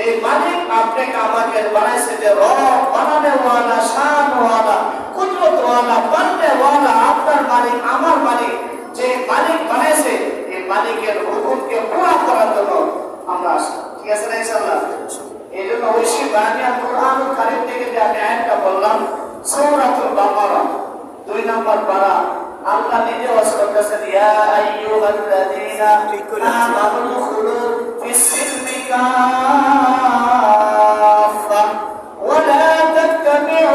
যে মালিক আপনাকে আমাকে বানাইছে, যে রব বানানেওয়ালা, শানওয়ালা, কুদরতওয়ালা, বান্দেওয়ালা, আপনার মালিক, আমার মালিক, যে মালিক বানাইছে, এই মালিকের হুকুমকে পুরা করার জন্য আমরা আসি। ঠিক আছে না ইনশাআল্লাহ? এই জন্য ঐশী বানিয়া কুরআনুল কারীম থেকে যে আমি আয়াতটা বললাম, সূরাতুল বাকারা 2 নম্বর পারা, আল্লাহ নিজে ওয়াজ করতেছেন, ইয়া আইয়ুহাল্লাযীনা আমানু দুখুলু ফিস-সিলমি কাফা ওয়া লা তাত্তাবিউ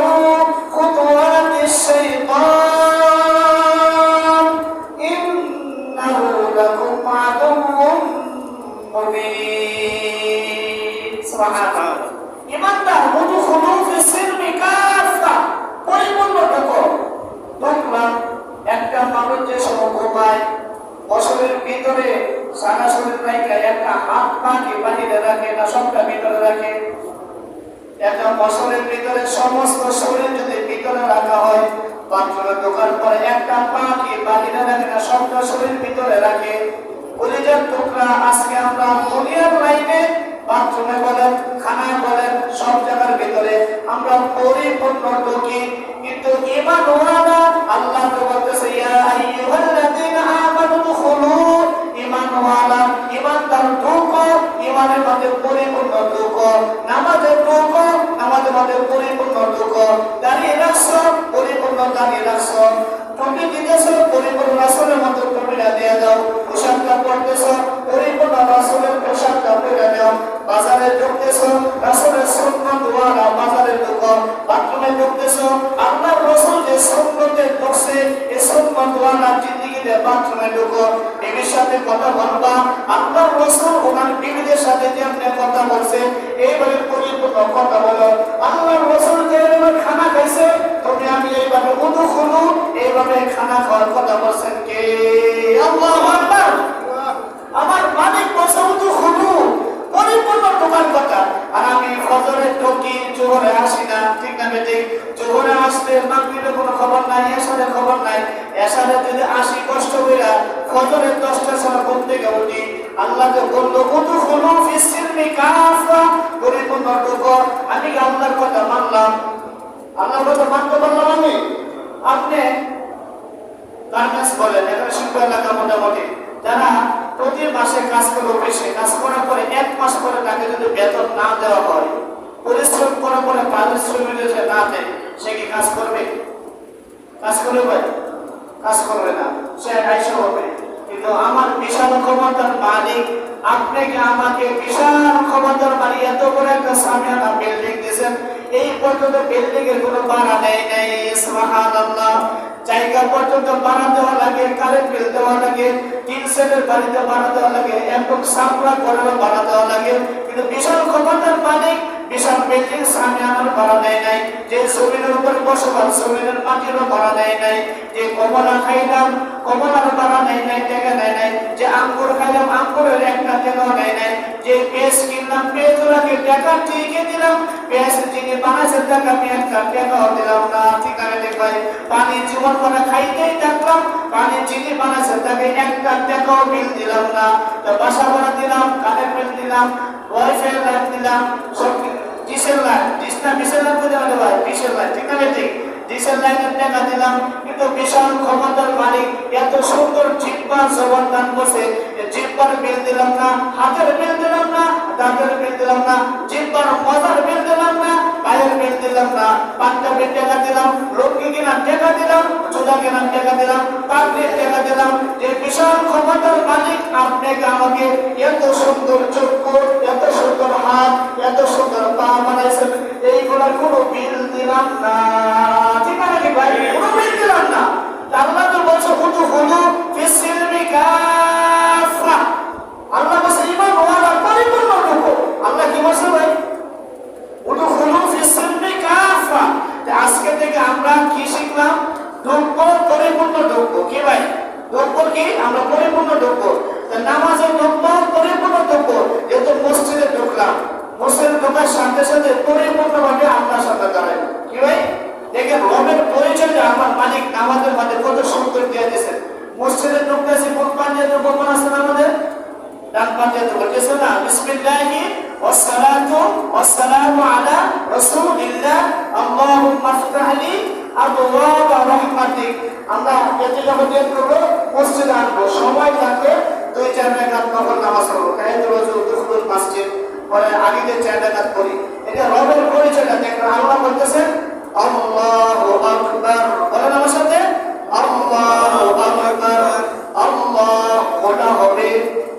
খুতুওয়াতিশ শাইতান ইন্নাহু লাকুম আদুউম মুবিন। সুবহানাল্লাহ। ইমানদার উদখুলু ফিস-সিলমি কাফা, পরিপূর্ণ থাকো। দেখলাম একটা মানুষ যে সময় বছরের ভিতরে সারা শরীর রাখে, একটা হাত পাকে বাহিরে রাখে না সবটা ভিতরে রাখে। একটা বছরের ভিতরে সমস্ত শরীর যদি ভিতরে রাখা হয়, বাথরুমে ঢোকার পরে একটা পাকে বাহিরে রাখে না সবটা শরীর ভিতরে রাখে। কলিজার টুকরা, আজকে আমরা দুনিয়ার লাইনে বাথরুমে বলেন, খানায় বলেন, সব জায়গার ভিতরে আমরা পরিপূর্ণ ঢুকি, কিন্তু ঈমানওয়ালা আল্লাহ তো বলতেছে, ইয়া আইয়ুহাল্লাযীনা আমানু দুখুলু, ঈমানওয়ালা, ঈমানদার ঢুকো, ঈমানের মধ্যে পরিপূর্ণ ঢুকো, নামাজে ঢুকো, নামাজের মধ্যে পরিপূর্ণ ঢুকো, দাঁড়িয়ে রাখছো, পরিপূর্ণ দাঁড়িয়ে রাখছো, টুপি দিতেছো, পরিপূর্ণ রাসূলের মতো টুপিটা দিয়ে দাও, পোশাকটা পরতেছো, পরিপূর্ণ রাসূলের পোশাকটা পরে দাও, বাজারে ঢুকতেছো, রাসূলের সুন্নাত ওয়ালা বাজারে ঢুকো, বাথরুমে ঢুকতেছো, আল্লাহর রাসূল যে সুন্নতে ঢুকছে, এই সুন্নাত ওয়ালা জিন্দেগিতে বাথরুমে ঢুকো। বিবির সাথে কথা বলবা, আল্লাহর রাসূল ওনার বিবিদের সাথে যেমন কথা বলছে এইভাবে পরিপূর্ণ কথা বলো। আল্লাহর রাসূল যেভাবে খানা খাইছে, তুমি আমি এইভাবে উদখুলু, এইভাবে খানা খাওয়ার কথা বলছেন কে? আল্লাহু আকবার। আমার মালিক বলছে উদখুলু, পরিপূর্ণ ঢোকার কথা। আর আমি ফজরে ঢুকি, জোহরে আসি না, ঠিক না বেটি? জোহরে আসতে মাগরিবের কোনো খবর নাই, এশারের খবর নাই। এশারে যদি আসি কষ্ট কইরা, ফজরের 10টার সময় ঘুম থেকে উঠি। আল্লাহ যে বলল উদখুলু ফিস-সিলমি কাফা, পরিপূর্ণ ঢুকো। আমি আল্লাহর কথা মানলাম, আল্লাহর কথা মানতে পারলাম আমি। আপনি গার্মেন্টস বলেন, এখানে শিল্প এলাকা মোটামুটি যারা প্রতি মাসে কাজ করে অফিসে কাজ করার পরে 1 মাস পরে তাকে যদি বেতন না দেওয়া হয়, পরিশ্রম করার পরে পারিশ্রমিক যদি না দেয়, সে কি কাজ করবে? কাজ করবে ভাই? কাজ করবে না, সে আইসা হবে। কিন্তু আমার বিশাল ক্ষমতার মালিক আপনাকে আমাকে বিশাল ক্ষমতার মালিক এত বড় একটা সামিয়ানা বিল্ডিং দিয়েছেন, এই পর্যন্ত বিল্ডিং এর কোনো ভাড়া নেই নাই। সুবহানাল্লাহ। জায়গা পর্যন্ত ভাড়া দেওয়া লাগে, কারেন্ট বিল দেওয়া লাগে, টিন সেটের বাড়িতে ভাড়া দেওয়া লাগে, একদম সাপলা করার ভাড়া দেওয়া লাগে, কিন্তু বিশাল ক্ষমতার মালিক বিশাল বিল্ডিং সামিয়ানার ভাড়া নেয় নাই। যে জমিনের উপর বসবাস, জমিনের মাটিরও ভাড়া নেয় নাই। যে কমলা খাইলাম, কমলার ভাড়া নেয় নাই, টাকা নেয় নাই। যে আঙ্গুর খাইলাম, আঙ্গুরের একটা টাকাও নেয় নাই। যে পেঁয়াজ কিনলাম, পেঁয়াজগুলোকে টাকা ঠিকই দিলাম, পেঁয়াজ যিনি বানাইছে টাকা আমি একটা টাকাও দিলাম না। ঠিক আছে ভাই? পানি জীবন করে খাইতেই থাকলাম, পানি যিনি বানাইছে তাকে একটা টাকাও বিল দিলাম না। তো বাসা ভাড়া দিলাম, কারেন্ট বিল দিলাম, ওয়াইফাই লাইন দিলাম, সব ডিসেল লাইন, ডিসেল লাইন করে দেওয়া ভাই, ডিসেল লাইন, ঠিক আছে ঠিক? ডিসেল লাইনের টাকা দিলাম, কিন্তু বিশাল ক্ষমতার মালিক এত সুন্দর জিহ্বা জবান দান করছে, জিহ্বার বিল দিলাম না, হাতের বিল দিলাম না, দাঁতের বিল দিলাম না, জিহ্বার মজার বিল দিলাম না, পায়ের বিল দিলাম না, পাঞ্জাবের টাকা দিলাম, লুঙ্গি কেনার টাকা দিলাম, জুতা কেনার টাকা দিলাম, পাগড়ির টাকা দিলাম। যে বিশাল ক্ষমতার মালিক আপনাকে আমাকে এত সুন্দর চক্ষু, এত সুন্দর হাত, এত সুন্দর পা বানাইছেন, এইগুলার কোনো বিল দিলাম না। ঠিক আছে ভাই? কোনো বিল দিলাম না। আল্লাহ তো বলছে উদখুলু ফিস-সিলমি কাফা, আল্লাহ বলছে ঈমানওয়ালা পরিপূর্ণ ঢুকো। আল্লাহ কি বলছে ভাই? উদখুলু ফিস-সিলমি কাফা। আজকে থেকে আমরা কি শিখলাম? ঢুকবো, পরিপূর্ণ ঢুকবো। কি ভাই? ঢুকবো কি? আমরা পরিপূর্ণ ঢুকবো। নামাজে ঢুকবো, পরিপূর্ণ বিসমিল্লাহি ওয়াসসালাতু ওয়াসসালামু আলা রাসূলিল্লাহ আল্লাহুম্মা ইফতাহলি আবওয়াব রাহমাতিক। আমরা এতে যখন নিয়ত করব মসজিদে আসবো, সময় থাকে 2-4 রাকাত নফল নামাজ পড়বো, তাহিয়াতুল ওযু, দুখুলুল মসজিদ, পরে আগেতে 4 রাকাত পড়ি। এটা রবের পরিচয়টা দেখেন। আল্লাহ বলতেছেন আল্লাহু আকবার, বলেন আমার সাথে আল্লাহু আকবার। আল্লাহ ওটা হবে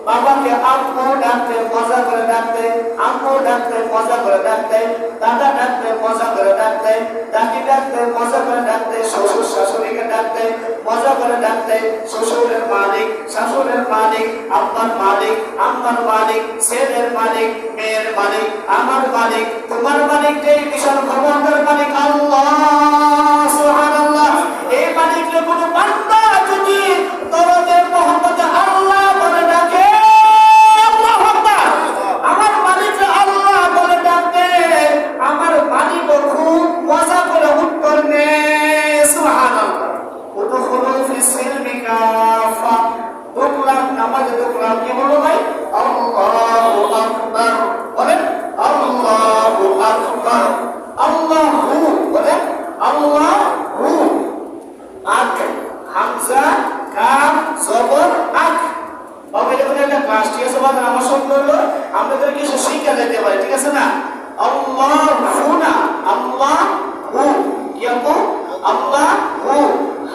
বাবাকে আম্মু ডাকতে মজা করে ডাকতে, আম্মু ডাকতে মজা করে ডাকতে, দাদা ডাকতে মজা করে ডাকতে, দাদি ডাকতে মজা করে ডাকতে, শ্বশুর শাশুড়িকে ডাকতে মজা করে ডাকতে, শ্বশুরের মালিক, শাশুড়ের মালিক, আব্বার মালিক, আম্মার মালিক, ছেলের মালিক, মেয়ের মালিক, আমার মালিক, তোমার মালিক, যে বিশাল ক্ষমতার মালিক আল্লাহ সুবহানাল্লাহ। এই মালিককে কোনো বান্দা যদি দরদের মহব্বতে আল্লাহ বলে ডাকে, আল্লাহু আকবার, আমার মালিক আল্লাহ বলে ডাকে, আমার মালিক খুব মজা করে উত্তর দেয় সুবহানাল্লাহ। উদখুলু ফিস সিলমি কাফা, ঢুকলাম নামাজে, ঢুকলাম কি বলো ভাই আল্লাহু আকবার, বলেন আল্লাহু আকবার। আল্লাহু বলেন আল্লাহু, আক হামজা কাফ জবর আক। বাবা যখন একটা ক্লাস, ঠিক আছে, বাবা আমার শব্দ হলো আপনাদের কিছু শিক্ষা দিতে পারে, ঠিক আছে না? আল্লাহু না আল্লাহু, কি আপু আল্লাহু,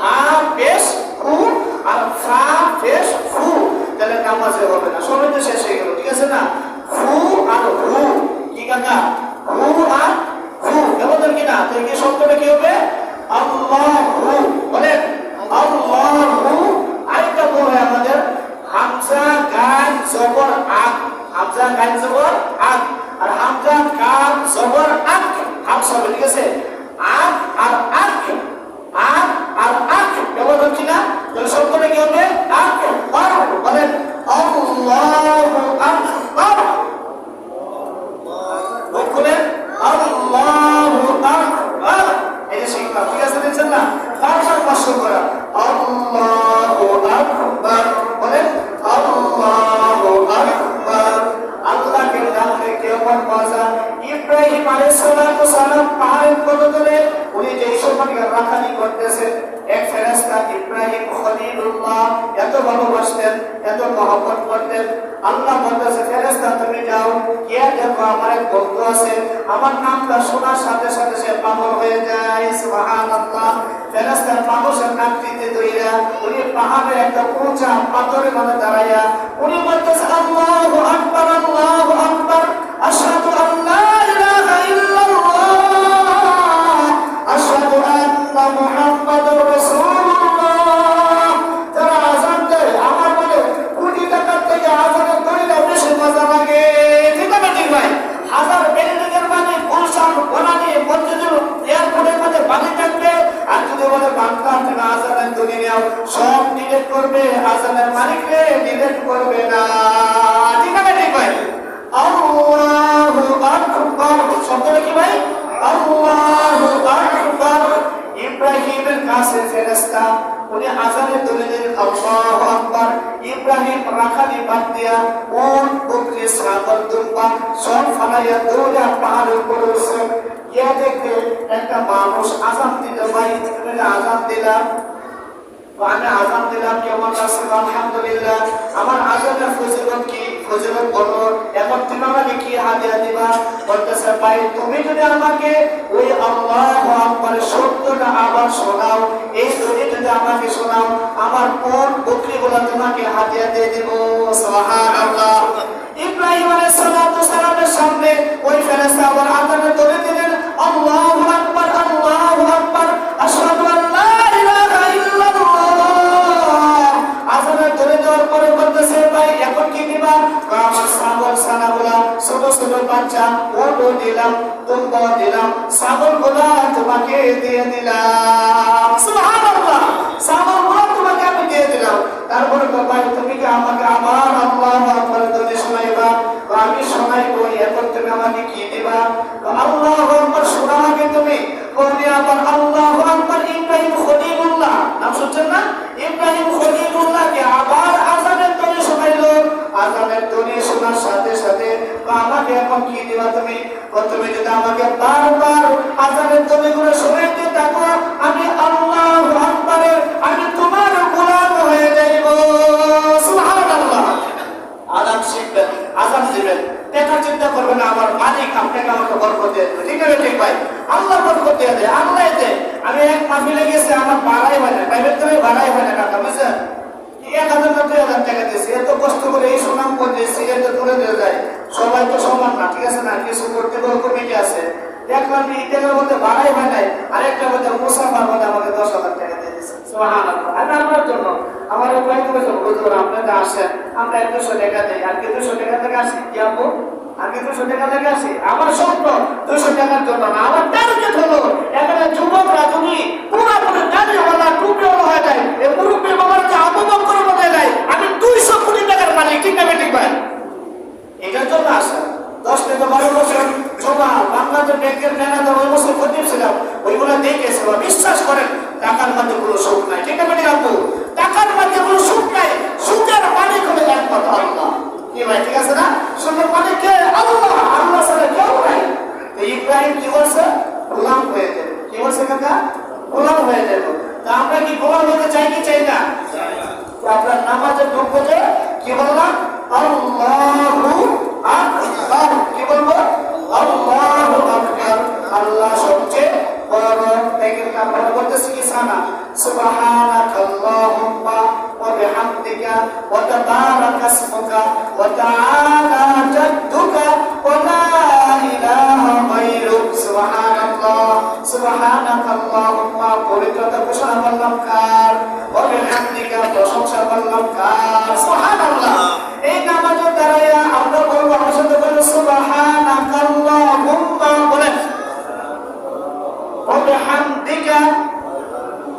হা পেশ হু আর ফা পেশ হু, তাহলে নামাজে হবে না, সবাই তো শেষ হয়ে গেল, ঠিক আছে না? হু আর হু, কি কাকা, হু আর হু, এমন কি না? তাহলে কি শব্দটা কি হবে আল্লাহু, বলেন আল্লাহু। আরেকটা বল হয় আমাদের হামজা গান জবর আক, হামজা গান জবর আক, আর হামজা কাফ জবর আক, হামজা হবে, ঠিক আছে? আক আর আক, আক আর আক, কেমন হচ্ছে না? তাহলে শব্দটা কি হবে আকবার, বলেন আল্লাহু আকবার, বলেন আল্লাহু আকবার। এই যে শিখলাম, ঠিক আছে ইনশাআল্লাহ। তারপর পাঁচশো করা আল্লাহু আকবার, বলেন আল্লাহু আকবার। আল্লাহকে ডাকতে কেমন মজা। ইব্রাহিম আলাইহিস সালাম পাহাড়ের পদতলে উনি যে সময় রাখালি করতেছেন, এক ফেরেশতা ইব্রাহিম খলিলুল্লাহ এত ভালোবাসতেন, এত মহব্বত করতেন। আল্লাহ বলতেছে ফেরেশতা তুমি যাও, গিয়ে দেখো আমার এক বন্ধু আছে, আমার নামটা শোনার সাথে সাথে সে পাগল হয়ে যায় সুবহানাল্লাহ। ফেরেশতার মানুষের নাম দিতে দইরা উনি পাহাড়ের একটা উঁচা পাথরের মানে দাঁড়াইয়া উনি বলতেছে আল্লাহু আকবার, আল্লাহু আকবার, আশহাদু আল্লা ইলাহা ইল্লাল্লাহ, আশহাদু আন্না মুহাম্মাদুর রাসূলুল্লাহ। যারা আযান দেয় আমার বলে কোটি টাকার থেকে আযানের দড়িটা বেশি মজা লাগে, ঠিক না ঠিক ভাই? হাজার বিল্ডিংয়ের মানে গুলশান বনানী মসজিদুল এয়ারপোর্টের মধ্যে বাড়ি থাকবে, আর যদি বলে বাংলা থেকে আযানের দড়ি নাও, সব ডিলিট করবে, আযানের মালিককে ডিলিট করবে না, ঠিক না ঠিক ভাই? আল্লাহু আকবার, শব্দটা কি ভাই আল্লাহু আকবার। ইব্রাহিমের কাছে ফেরেশতা উনি আযানের দড়ি দিলেন আল্লাহু আকবার। ইব্রাহিম রাখালি বাদ দিয়া উট বকরি ছাগল দুম্বা সব ফালাইয়া দৌড়া পাহাড়ের উপরে উঠছে, গিয়ে দেখে একটা মানুষ আযান দিল, ভাই আযান দিলাম, আমি আযান দিলাম, কেমন আছে আলহামদুলিল্লাহ। আমার আযানের ফজিলত কি, ফজিলত বলো, এখন তুমি আমাকে কি হাদিয়া দিবা? বলতেছে ভাই তুমি যদি আমাকে ওই আল্লাহু আকবারের শব্দটা আবার শোনাও, এই দড়ি যদি আমাকে শোনাও, আমার কোন বকরিগুলো তোমাকে হাদিয়া দিয়ে দেব সুবহানাল্লাহ। ইব্রাহিম আলাইহিস সালামের সামনে ওই ফেরেশতা আবার আযানের দড়ি দিলেন আল্লাহু আকবার, আল্লাহু আকবার, আশহাদু আল্লা ইলাহা ইল্লাল্লাহ। আযানের দড়ি দেওয়ার পরে বলতেছে ভাই এখন কি দিবা? আমার ছাগল ছানাগুলা ছোট ছোট বাচ্চা ওটো দিলাম, দুম্বা দিলাম, ছাগলগুলা তোমাকে দিয়ে দিলাম সুবহানাল্লাহ, ছাগলগুলা তোমাকে আমি দিয়ে দিলাম। তারপরে ভাই তুমি কি আমাকে আবার আল্লাহু আকবার দড়ি শোনাইবা? আমি শোনাইবো, এখন তুমি আমাকে কি দিবা? আল্লাহু আকবার শোনাও আগে তুমি, কোনি আবার আল্লাহু আকবার। ইব্রাহিম খলিলুল্লাহ নাম শুনছেন না? ইব্রাহিম খলিলুল্লাহকে আবার আযানের দড়ি শোনাইলো, আর আযানের ধ্বনি শোনার সাথে সাথে আমাকে এখন কি দিবা তুমি? তুমি যদি আমাকে বারবার আযানের ধ্বনিগুলো শোনাইতে থাকো, আমি আল্লাহু আকবারের আমি তোমার গোলাম হয়ে যাইব। সুবহানাল্লাহ। আযান শিখবেন, আযান দিবেন, দেখা চিন্তা করবেন আমার মালিক আপনাকে আমাকে বরকত দিয়ে দেবে। ঠিক আছে? ঠিক ভাই, আল্লাহ বরকত দিয়ে দেয়, আল্লাহ দেয়। আমি এক মাহফিলে গেছি, আমার ভাড়াই হয় না, প্রাইভেট থেকে ভাড়াই হয় না টাকা, বুঝছেন? 1000 না 2000 টাকা দিয়েছি, এত কষ্ট করে এই সুনাম করতেছি, এটা তুলে দিয়ে যায়। সবাই তো সমান না, ঠিক আছে না? কিছু করতে কমিটি আছে, দেখলাম ইটার মধ্যে ভাড়াই হয় নাই, আরেকটা মধ্যে মুসাফার মধ্যে আমাকে 10,000 টাকা দিয়ে দিয়েছে। সুবহানাল্লাহ। আমি আপনার জন্য আমার উপায় করে বলতে আপনারা আসেন, আমরা 100 টাকা দেই, আর কি 200 টাকা থেকে আসি কি আপু? আমি 200 টাকা থেকে আসি। আমার স্বপ্ন 200 টাকার জন্য না, আমার টার্গেট হলো এখানে যুবকরা তুমি পুরোপুরি দাড়িওয়ালা টুপিওয়ালা হয়ে যায়, এই মুরব্বী বাবাকে অপমান করে বলে যায় আমি 200 কোটি টাকার মালিক। ঠিক না ঠিক ভাই? এটার জন্য আসা 10 থেকে 12 বছর জমা বাংলাদেশ ব্যাংকের ম্যানেজার ওই বছর খতিব ছিলাম, ওইগুলো দেখেছে। বিশ্বাস করেন টাকার মধ্যে কোনো সুখ নাই। ঠিক আছে আপু? টাকার মধ্যে কোনো সুখ নাই, সুখের মালিক হলো একমাত্র আল্লাহ। কি ভাই? ঠিক আছে না? সুখের মালিক কে? আল্লাহ। আল্লাহ ছাড়া কেউ নাই। ইব্রাহিম কি বলছে? গোলাম হয়ে যাবে। কি বলছে কাকা? গোলাম হয়ে যাবে। তা আমরা কি গোলাম হতে চাই কি চাই না? আপনার নামাজের ঢুকবে কি বললাম? আল্লাহু আকবার। কি বলবো? আল্লাহু আকবার। আল্লাহ সবচেয়ে বড়। দেখেন আমরা বলতেছি কি সানা সুবহানাকাল্লাহুম্মা ওয়া বিহামদিকা ওয়া তাবারাকা ইসমুকা ওয়া তাআলা জাদ্দুকা ওয়া লা ইলাহা গায়রুক। সুবহানাল্লাহ। সুবহানাকাল্লাহুম্মা পবিত্রতা ঘোষণা করলাম কার? ওয়া বিহামদিকা প্রশংসা করলাম কার? সুবহানাল্লাহ। এই নামাজের দ্বারা আমরা বলবো, আমার সাথে বলবো সুবহানাকাল্লাহুম্মা, বলেন ওয়া বিহামদিকা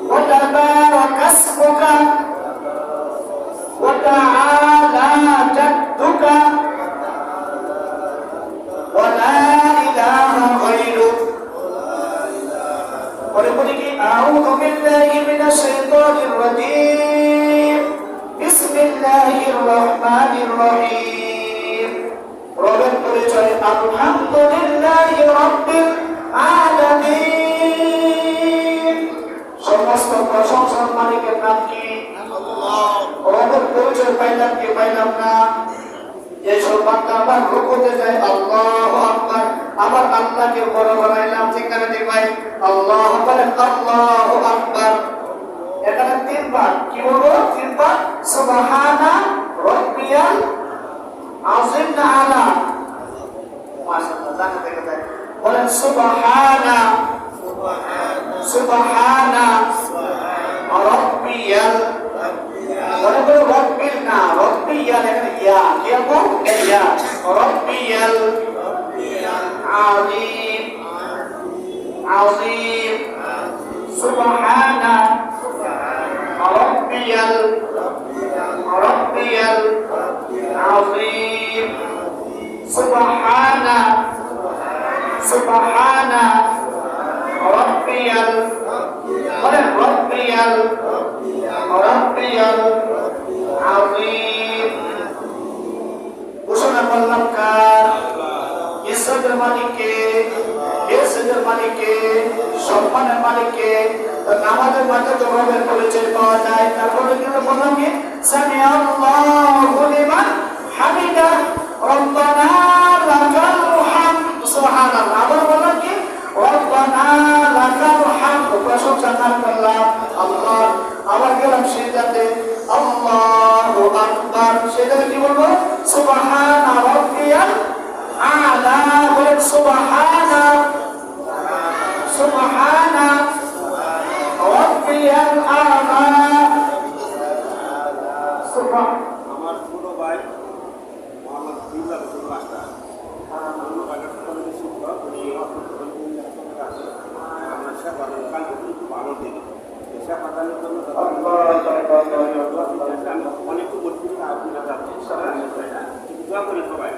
ওয়া তাবারাকা ইসমুকা ওয়া তাআলা জাদ্দুকা ওয়া লা ইলাহা গায়রুক। পরে বলি কি আউযু বিল্লাহি মিনাশ শাইতানির রাজীম, বিসমিল্লাহির রহমানির রহিম। রবের পরিচয় আলহামদুলিল্লাহি রাব্বিল আলামিন। সমস্ত প্রশংসার মালিকের নাম কি? আল্লাহ। রবের পরিচয় পাইলাম কি পাইলাম না? যেসব বান্দা আবার রুকুতে যায় আল্লাহু আকবার, আবার আল্লাহকে বড় বানাইলাম। ঠিক না ঠিক ভাই? আল্লাহু বলেন, আল্লাহু আকবার। এখানে 3 বার কি বলবো? 3 বার সুবহানা রাব্বিয়াল আযীম না আলা? মাশাআল্লাহ, জানা থেকে যায়। বলেন সুবহানা সুবহানা রাব্বিয়াল, বলে বলে রব্বিল না, রব্বিয়াল। এখানে ইয়া কি আপু? ইয়া। রব্বিয়াল আযীম আযীম। সুবহানা রব্বিয়াল আযীম। সুবহানা সুবহানা রব্বিয়াল, বলেন রব্বিয়াল আযীম। ঘোষণা করলাম কার? ইজ্জতের মালিককে, ইজ্জতের মালিককে, সম্মানের মালিককে। নামাজের মধ্যে তো রবের পরিচয় পাওয়া যায়। তারপরে কিন্তু বললাম কি সামি আল্লাহু লিমান হামিদা রব্বানা লাকাল হামদ। সুবহানাল্লাহ। আবার বললাম কি রব্বানা লাকাল হামদ, প্রশংসা করলাম আল্লাহ। আবার গেলাম সিজদাতে আল্লাহু আকবার। সেটাকে কি বলবো? সুবহানা রাব্বিয়াল আ'লা। বলেন সুবহানা সুবহানা রাব্বিয়াল আ'লা। আমার ছোট ভাই মোহাম্মদ বিল্লাহ রাস্তা অন্য ভাইয়ের সাথে শিক্ষক আমরা সেবাদান কালকে কিন্তু ভালো দিন সেবাদানের জন্য অনেক বলছি আপনারা দোয়া করি সবাই।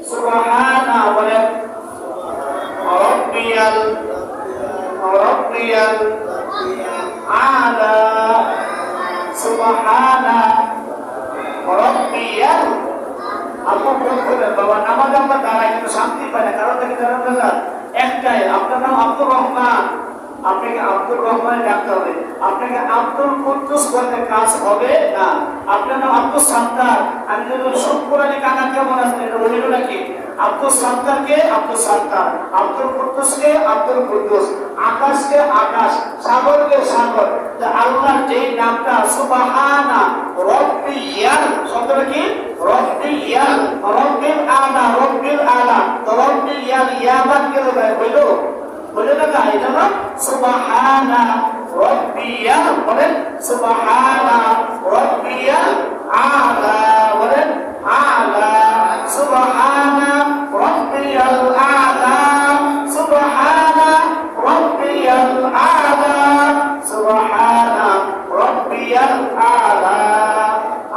সুবহানা বলেন রাব্বিয়াল আ'লা। সুবহানা রব্বিয়াল আপনি ফোন করবেন বাবা নামাজ আমরা দাঁড়াই কিন্তু শান্তি পাই না কারণ থেকে জানেন না একটাই আপনার নাম আব্দুর রহমান আপনাকে আব্দুর রহমানে ডাকতে হবে আপনাকে আব্দুল কুদ্দুস বলতে কাজ হবে না আপনার নাম আব্দুল সাত্তার আমি যদি সব কোরআনে কানা কেমন আছে এটা বলিল নাকি আব্দুল সাত্তারকে আব্দুল সাত্তার আব্দুল কুদ্দুসকে আব্দুল কুদ্দুস আকাশকে আকাশ সাগরকে সাগর আল্লাহর যেই নামটা সুবহানা রব্বিয়াল শব্দটা কি রব্বিয়াল রব্বিল আলা তো রব্বিয়াল ইয়াবাদ কে হইলো বলে না এটা না সুবহানা রব্বিয়াল বলেন সুবহানা রব্বিয়াল আলা বলেন আলা সুবহানা রব্বিয়াল আলা সুবহানা রব্বিয়াল আলা সুবহানা রব্বিয়াল আলা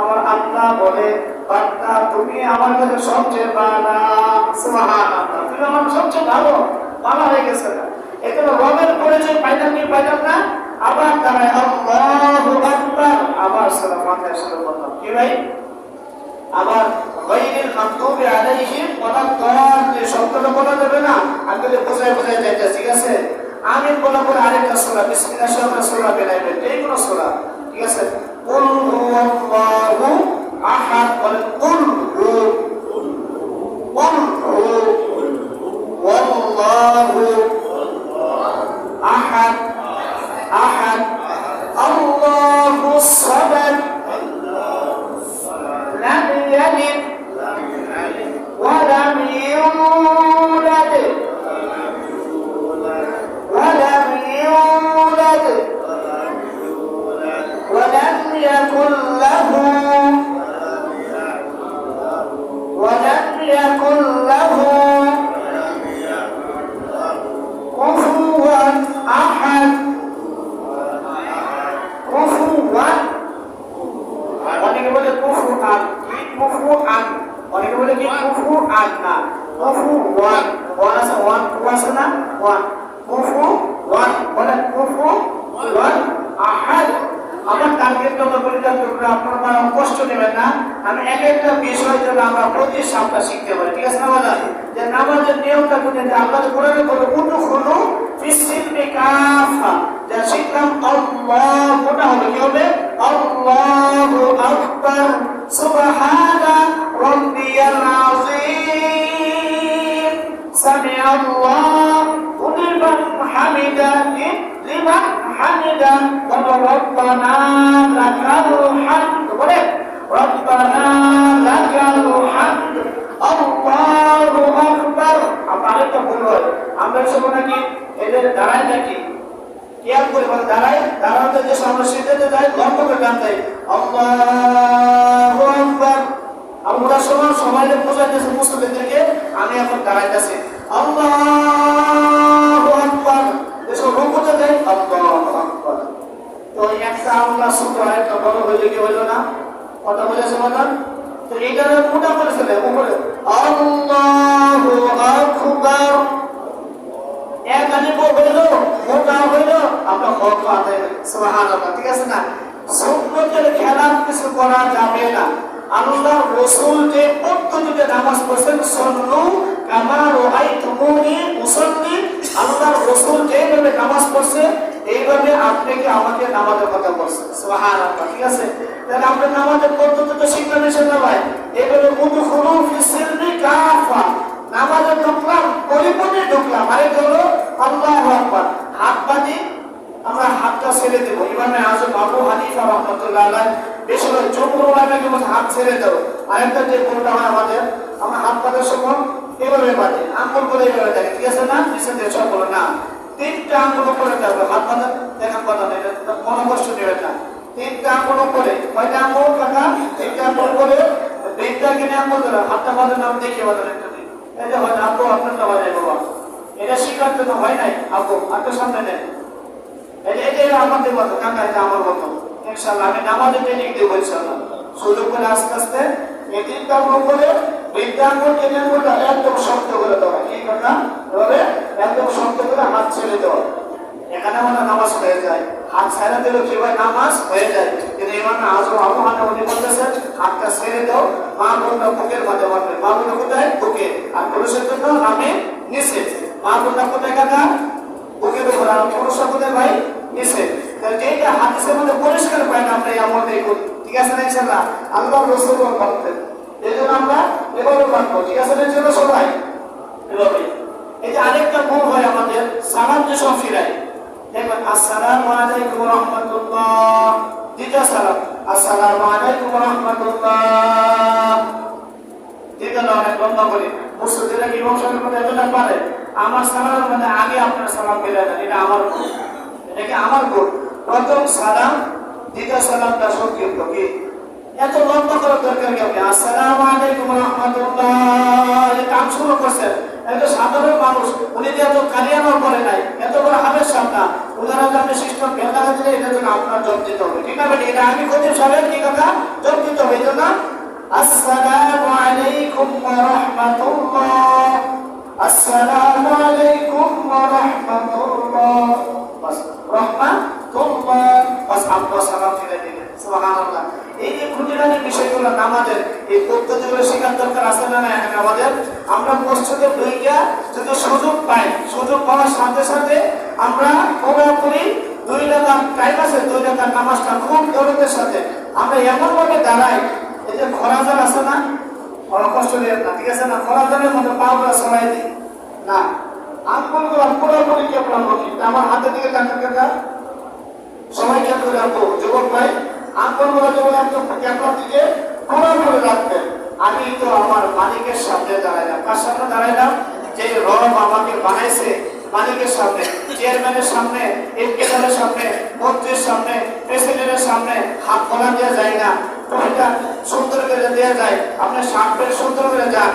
আমার আল্লাহ বলে বান্দা তুমি আমার কাছে সবচেয়ে ভালো সুবহানাল্লাহ তুমি আমার সবচেয়ে ভালো ভালো হয়ে গেছে না এখানে রবের পরিচয় পাইলাম কি পাইলাম না আবার দাঁড়ায় আল্লাহু আকবার আবার সালাম মাথায় সালাম বললাম কি ভাই আবার গায়রিল মাগদুবি আলাইহিম ওয়ালা দাল্লিন শব্দটা বলা যাবে না আগে বোঝায় যাইতে ঠিক আছে আমিন বলা পরে আরেকটা সূরা বিসমিল্লাহির রহমানির সূরা বেলাইবে এই কোন সূরা ঠিক আছে কুল হুয়াল্লাহু আহাদ বলেন কুল والله أحد أحد الله الصمد لم يلد ولم يولد ولم يولد ولم يكن له كفوا أحد كفوا অনেকে বলে কুফুআন কি কুফুআন অনেকে বলে কি কুফুআন না কুফুওয়ান ওয়ান আছে ওয়ান টু আছে না ওয়ান কুফুওয়ান বলে কুফুওয়ান আহাদ আমার টার্গেটটা পরিষ্কার করলে আপনারা কষ্ট নেবেন না আমি এক একটা বিষয় যেন আমরা প্রতি সপ্তাহ শিখতে পারি ঠিক আছে না বাবা যে নামাজের নিয়মটা বুঝে যে আল্লাহ কোরআনে বলে উদখুলু ফিস-সিলমি কাফা যা শিখলাম আল্লাহ কোনটা হবে কি হবে আল্লাহু আকবার সুবহানা রাব্বিয়াল আযীম সামিআল্লাহু লিমান হামিদাহু লিমান হামিদা ওয়া রাব্বানা লাকাল হামদ বলে রাব্বানা লাকাল হামদ আল্লাহু আকবার আপনারা তো বলুন আমরা সব নাকি এদের দাঁড়ায় নাকি কিয়াম করে বলে দাঁড়াতে যে সমস্যাতে যায় লম্ব করে গান দেয় আল্লাহু আকবার আমরা সবাইকে বোঝাইতেছে মুসলিমদেরকে আমি এখন দাঁড়াইতেছি আল্লাহু আকবার এসব রুকুতে দেয় আল্লাহু আকবার তো একটা আল্লাহ সুবহানাহু ওয়া তাআলা বড় হইলে কি হলো না কথা বলেছে মাদান তো এইটা মোটা করে ফেলে উপরে আল্লাহু আকবার এখানে বললো মোটা হইলো আমরা হক আদায় সুবহানাল্লাহ ঠিক আছে না সুন্নতের খেলাফ কিছু করা যাবে না আল্লাহ রাসূল যে পদ্ধতিতে নামাজ পড়ছেন সাল্লু কামা রাআইতুমুনি উসাল্লি আল্লাহ রাসূল যেভাবে নামাজ পড়ছে এইভাবে আপনাকে আমাকে নামাজের কথা বলছে সুবহানাল্লাহ ঠিক আছে তাহলে আমরা নামাজের পদ্ধতিটা শিখলাম সেটা ভাই এইভাবে উদখুলু ফিস-সিলমি কাফা নামাজে ঢুকলাম পরিপূর্ণে ঢুকলাম আরে হলো আল্লাহু আকবার হাত বাঁধি আমরা হাতটা ছেড়ে দেব ইমাম আযম আবু হানিফা রাহমাতুল্লাহ আলাইহি বেশিরভাগ জমহুর উলামাকে বলে হাত ছেড়ে দাও আরেকটা যে কোনটা হয় আমাদের আমরা হাত বাঁধার সময় এভাবে বাঁধি আঙ্গুল করে এভাবে দেখে ঠিক আছে না নিচে দিয়ে সব বলো না তিনটা আঙ্গুল করে দাও হাত বাঁধা দেখার কথা না এটা কোনো কষ্ট নেবেন না তিনটা আঙ্গুল করে কয়টা আঙ্গুল কাকা তিনটা আঙ্গুল করে তিনটা কিনে আঙ্গুল ধরে হাতটা বাঁধার নাম দেখিয়ে বাঁধার একটা দিন এটা হয় না আপু আপনারটা বাজায় বাবা এটা শিখার জন্য হয় নাই আপু আপনার সামনে নেন এটা আমাদের মতো কাকা এটা আমার মতো ইনশাআল্লাহ আমি নামাজের ট্রেনিং দেবো ইনশাআল্লাহ সুযোগ করে আস্তে আস্তে এই তিনটা আঙ্গুল করে তিনটা আঙ্গুল কিনে আঙ্গুলটা একদম শক্ত করে দেওয়া কি কথা তবে একদম শক্ত করে হাত ছেড়ে দেওয়া এখানে মানে নামাজ হয়ে যায়, হাত ছেড়ে দিলেও কি হয়, নামাজ হয়ে যায়। কিন্তু ইমাম আজম আবু হানিফা উনি বলতেছেন হাতটা ছেড়ে দাও, মা বোনটা বুকের মাঝে মারবে, মা বোনটা কোথায়, বুকে, আর পুরুষের জন্য নামে নিচে, মা বোনটা কোথায় কাকা, বুকের উপর, আর পুরুষরা কোথায় ভাই, নিচে। যেটা হাদিসের মধ্যে পরিষ্কার পাই না আমরা এই আমলটাই করি, ঠিক আছে না ইনশাআল্লাহ। আল্লাহ রাসূল বলতেন এই জন্য আমরা এভাবে করবো, ঠিক আছে না ইনশাআল্লাহ সবাই এভাবে। এই যে আরেকটা ভুল হয় আমাদের, সালাম যে সব ফিরাই, দেখবেন আসসালামু আলাইকুম ওয়া রাহমাতুল্লাহ, দ্বিতীয় সালাম আসসালামু আলাইকুম ওয়া রাহমাতুল্লাহ, দ্বিতীয় অনেক লম্বা করে মুসলিমরা কি বংশের মধ্যে এতটা পারে, আমার সালামের মানে আগে আপনার সালাম ফিরাই দেন, এটা আমার ভুল, এটা কি আমার ভুল। প্রথম সালাম দ্বিতীয় সালামটা সংক্ষিপ্ত, কি এত লম্বা করার দরকার কি? আপনি আসসালামু আলাইকুম ওয়া রাহমাতুল্লাহ এটা কাম শুরু করছেন, একটা সাধারণ মানুষ, উনি যে এত কালিয়ানো করে নাই, এত বড় হাবের সামনা, উনারা যে আপনি সিস্টেম ভেঙে দিলে এটার জন্য আপনার জব দিতে হবে, ঠিক আছে? এটা আমি খতিব সাহেব কি কথা জব দিতে হবে, এই জন্য আসসালামু আলাইকুম ওয়া রাহমাতুল্লাহ, আসসালামু আলাইকুম ওয়া রাহমাতুল্লাহ, বাস রাহমাতুল্লাহ, বাস আপনার সালাম ফিরে দিলেন, সুবহানাল্লাহ। এই যে খুঁটিনাটি বিষয়গুলো নামাজের এই পদ্ধতিগুলো শেখার দরকার আছে না এখন আমাদের। আমরা মসজিদে ঢুইকা যদি সুযোগ পাই, সুযোগ পাওয়ার সাথে সাথে আমরা পুরোপুরি 2 রাকাত টাইম আছে, 2 রাকাত নামাজটা খুব দরদের সাথে আমরা এমন ভাবে দাঁড়াই, এই যে খরাজান আছে না, কষ্ট নেই না, ঠিক আছে না, খরাজানের মধ্যে পাওয়া সবাই দিই না, আঙ্গুলগুলো পুরোপুরি কেমন করি, আমার হাতের দিকে টাকা টাকা সবাই খেয়াল করে রাখবো, যুবক ভাই আঙ্গুলগুলো যেমন একদম ক্যামেরার দিকে পুরোপুরি রাখবেন। আমি তো আমার মালিকের সামনে দাঁড়াইলাম, কার সামনে দাঁড়াইলাম, যে রব আমাকে বানাইছে মালিকের সামনে, চেয়ারম্যানের সামনে, এমপিদের সামনে, মন্ত্রীর সামনে, প্রেসিডেন্টের সামনে হাত খোলা দেওয়া যায় না, টুপিটা সুন্দর করে দেওয়া যায়, আপনার শার্ট প্যান্ট সুন্দর করে যান,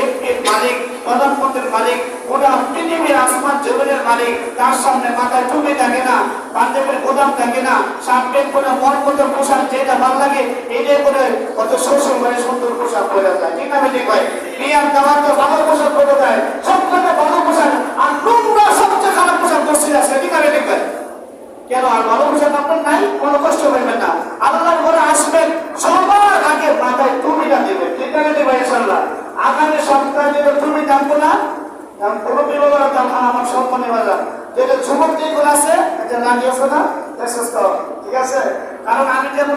এমপির মালিক, প্রধানমন্ত্রীর মালিক, গোটা পৃথিবীর আসমান জমিনের মালিক, তার সামনে মাথায় টুপি থাকে না, পাঞ্জাবের গোদাম থাকে না, শার্ট প্যান্ট করে মন মতো পোশাক যেটা ভালো লাগে এটাই করে কত শ্বশুর করে সুন্দর পোশাক পরে যায়, ঠিক না ঠিক ভাই? বিয়ার দাওয়ার তো ভালো পোশাক পরে যায়, সবথেকে ভালো পোশাক, আর নোংরা সবচেয়ে খারাপ পোশাক পরছে আছে, ঠিক না ঠিক ভাই? কেন আর ভালো পোশাক আপনার নাই? কোনো কষ্ট পাইবেন না, আল্লাহর ঘরে আসবেন সবার আগে মাথায় টুপিটা দেবেন, ঠিক না ঠিক ভাই? ইনশাআল্লাহ আগামী সপ্তাহে যেটা টুপি জানবো না, কোনো বিভাগ আমার সম্মানে বাজার যেটা যুবক যেগুলো আছে এটা লাগিয়েছে না, ঠিক আছে? কারণ আমি যেমন